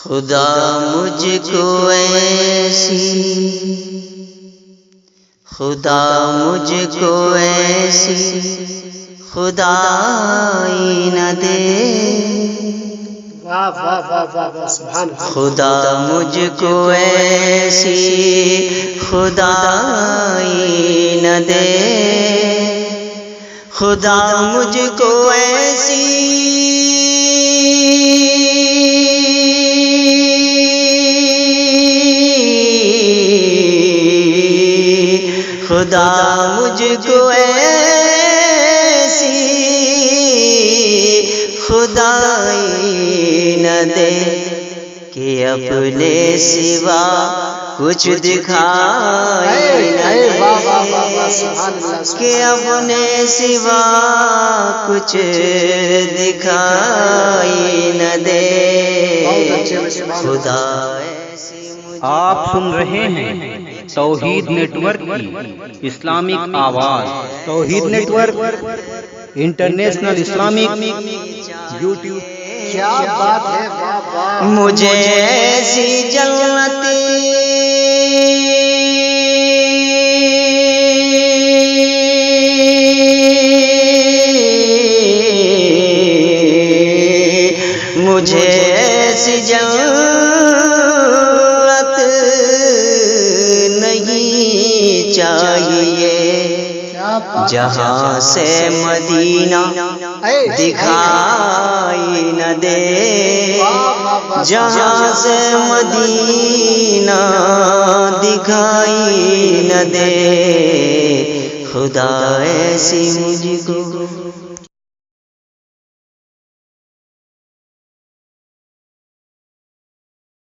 خدا مجھ کو ایسی، خدا مجھ کو ایسی خدائی نہ دے، خدا مجھ کو ایسی خدائی نہ دے، خدا مجھ کو ایسی خدا مجھ کو ایسی خدائی نہ دے کہ اپنے سوا کچھ دکھائی نہ دے، کہ اپنے سوا کچھ دکھائی نہ دے، خدا ایسی مجھ کو۔ آپ سن رہے ہیں توحید نیٹ ورک کی اسلامک آواز، Tawheed network international Islamic YouTube. کیا بات ہے، مجھے ایسی جنت مجھے ایسی جنت نہیں چاہیے جہاں سے مدینہ دکھائی نہ دے، جہاں سے مدینہ دکھائی نہ دے، خدا ایسی مجھ کو